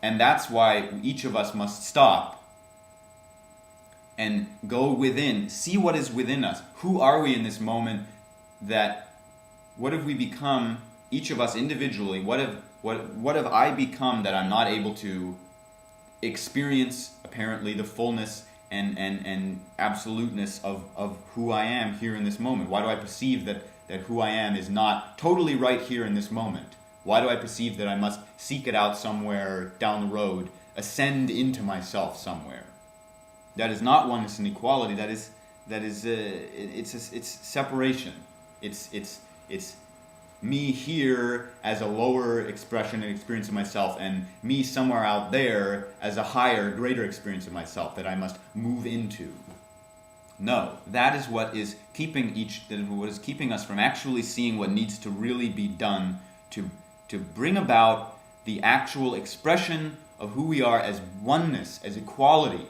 And that's why each of us must stop and go within, see what is within us. Who are we in this moment? What have we become, each of us individually? What have I become that I'm not able to experience, apparently, the fullness and absoluteness of who I am here in this moment? Why do I perceive that who I am is not totally right here in this moment? Why do I perceive that I must seek it out somewhere down the road, ascend into myself somewhere? That is not oneness and equality. It's separation. It's me here as a lower expression and experience of myself, and me somewhere out there as a higher, greater experience of myself that I must move into. No, that is what is keeping us from actually seeing what needs to really be done to bring about the actual expression of who we are as oneness, as equality,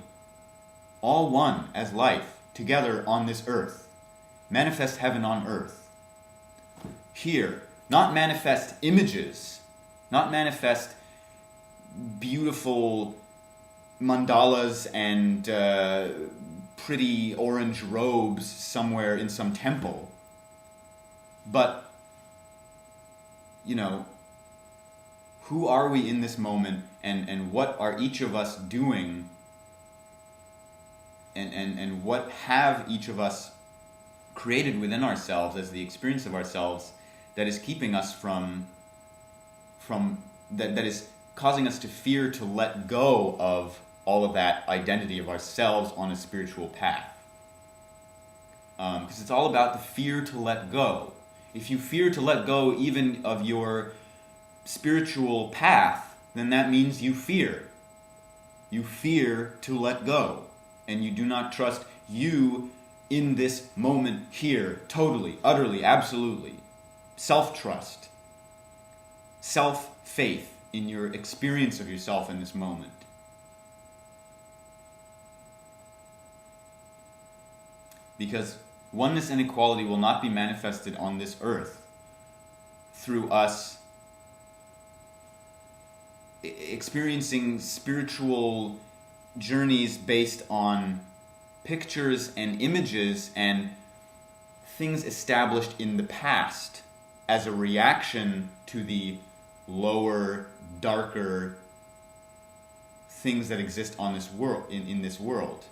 all one as life, together on this earth. Manifest heaven on earth. Here, not manifest images, not manifest beautiful mandalas and pretty orange robes somewhere in some temple, but, who are we in this moment, and what are each of us doing, and what have each of us created within ourselves as the experience of ourselves that is keeping us from that is causing us to fear to let go of all of that identity of ourselves on a spiritual path. Because it's all about the fear to let go. If you fear to let go even of your spiritual path, then that means you fear. You fear to let go. And you do not trust you in this moment here, totally, utterly, absolutely. Self-trust. Self-faith in your experience of yourself in this moment. Because oneness and equality will not be manifested on this earth through us experiencing spiritual journeys based on pictures and images and things established in the past as a reaction to the lower, darker things that exist on this world, in this world.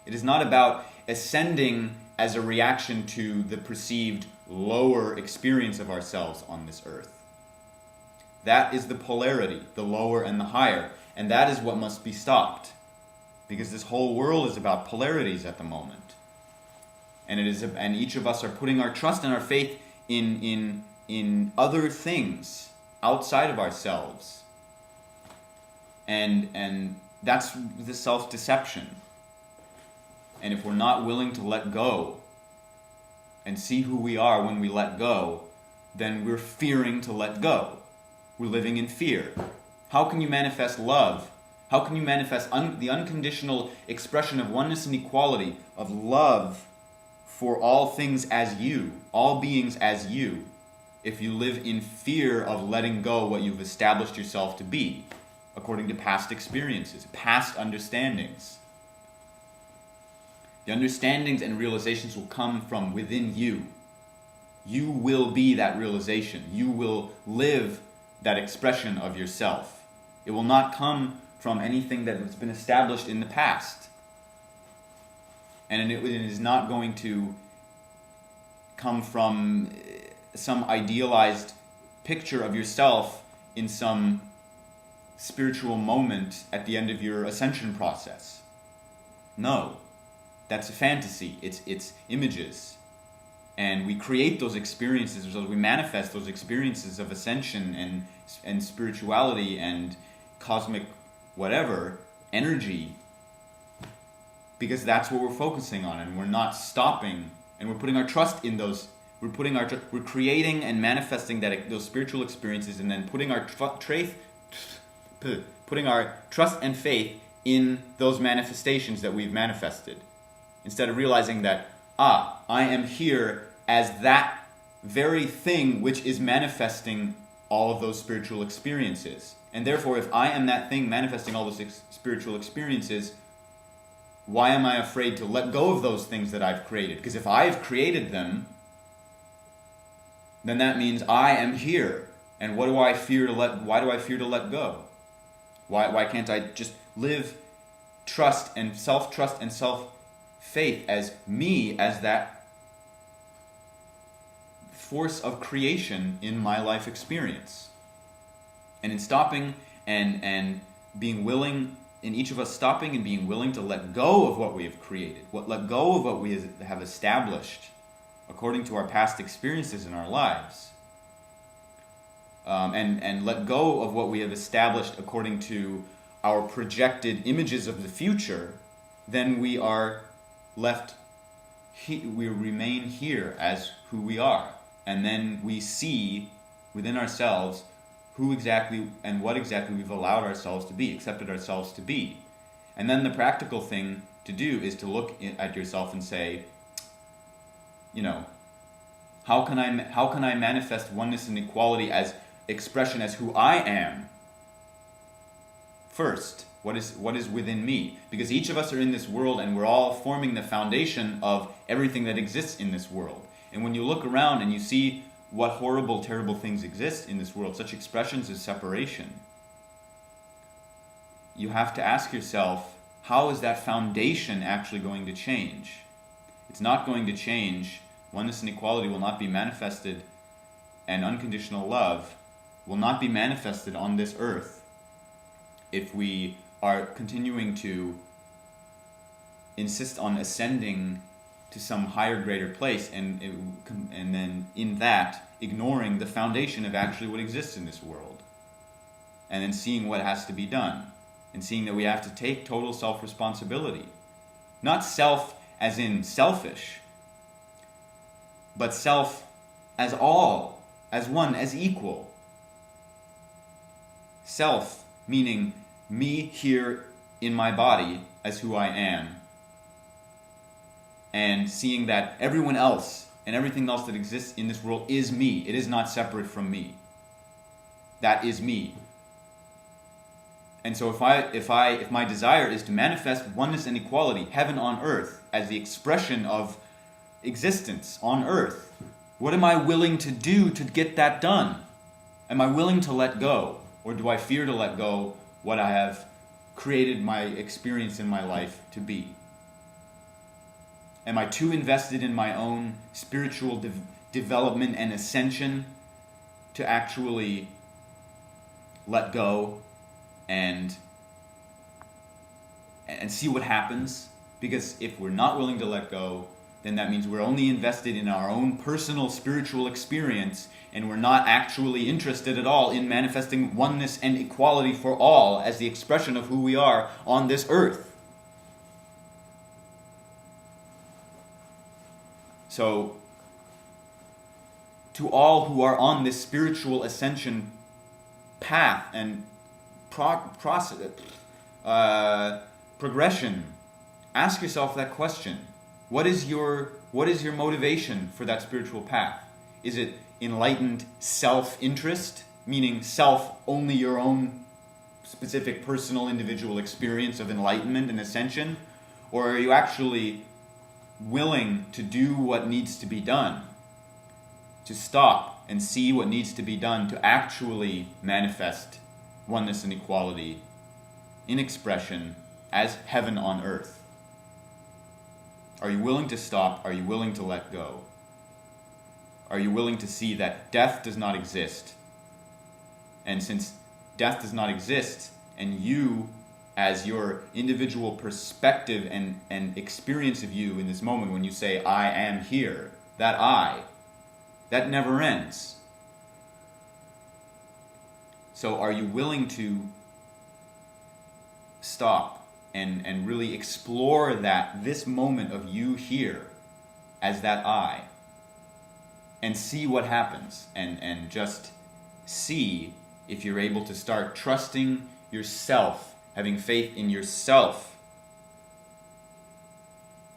It is not about ascending as a reaction to the perceived lower experience of ourselves on this earth. That is the polarity, the lower and the higher, and that is what must be stopped. Because this whole world is about polarities at the moment. And each of us are putting our trust and our faith in other things outside of ourselves. And that's the self-deception. And if we're not willing to let go and see who we are when we let go, then we're fearing to let go. We're living in fear. How can you manifest love? How can you manifest the unconditional expression of oneness and equality, of love for all things as you, all beings as you, if you live in fear of letting go what you've established yourself to be, according to past experiences, past understandings? The understandings and realizations will come from within you. You will be that realization. You will live that expression of yourself. It will not come from anything that has been established in the past. And it is not going to come from some idealized picture of yourself in some spiritual moment at the end of your ascension process. No. That's a fantasy. It's images. And we create those experiences, we manifest those experiences of ascension and spirituality and cosmic whatever, energy, because that's what we're focusing on, and we're not stopping, and we're putting our trust in those, we're creating and manifesting those spiritual experiences, and then putting our trust and faith in those manifestations that we've manifested. Instead of realizing that, I am here as that very thing which is manifesting all of those spiritual experiences. And therefore, if I am that thing manifesting all those spiritual experiences, why am I afraid to let go of those things that I've created? Because if I've created them, then that means I am here. And why do I fear to let go? Why can't I just live trust and self-trust and self-faith as me, as that force of creation in my life experience? And in stopping and being willing, in each of us stopping and being willing to let go of what we have created, let go of what we have established according to our past experiences in our lives, and let go of what we have established according to our projected images of the future, then we are left, we remain here as who we are. And then we see within ourselves who exactly and what exactly we've allowed ourselves to be, accepted ourselves to be. And then the practical thing to do is to look at yourself and say, how can I manifest oneness and equality as expression as who I am? First, what is within me? Because each of us are in this world and we're all forming the foundation of everything that exists in this world. And when you look around and you see what horrible, terrible things exist in this world, such expressions as separation, you have to ask yourself, how is that foundation actually going to change? It's not going to change. Oneness and equality will not be manifested, and unconditional love will not be manifested on this earth if we are continuing to insist on ascending to some higher, greater place, and then in that ignoring the foundation of actually what exists in this world, and then seeing what has to be done, and seeing that we have to take total self-responsibility. Not self as in selfish, but self as all, as one, as equal. Self meaning me here in my body as who I am, and seeing that everyone else and everything else that exists in this world is me. It is not separate from me. That is me. And so if my desire is to manifest oneness and equality, heaven on earth, as the expression of existence on earth, what am I willing to do to get that done? Am I willing to let go? Or do I fear to let go what I have created my experience in my life to be? Am I too invested in my own spiritual development and ascension to actually let go and see what happens? Because if we're not willing to let go, then that means we're only invested in our own personal spiritual experience, and we're not actually interested at all in manifesting oneness and equality for all as the expression of who we are on this earth. So, to all who are on this spiritual ascension path and progression, ask yourself that question. What is your motivation for that spiritual path? Is it enlightened self-interest, meaning self, only your own specific personal individual experience of enlightenment and ascension? Or are you actually willing to do what needs to be done, to stop and see what needs to be done to actually manifest oneness and equality in expression as heaven on earth? Are you willing to stop? Are you willing to let go? Are you willing to see that death does not exist? And since death does not exist, and you, as your individual perspective and experience of you in this moment, when you say, I am here, that never ends. So are you willing to stop and really explore this moment of you here as that I, and see what happens, and just see if you're able to start trusting yourself, having faith in yourself,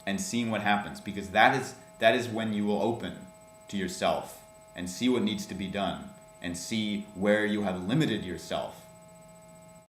and seeing what happens, because that is when you will open to yourself and see what needs to be done, and see where you have limited yourself,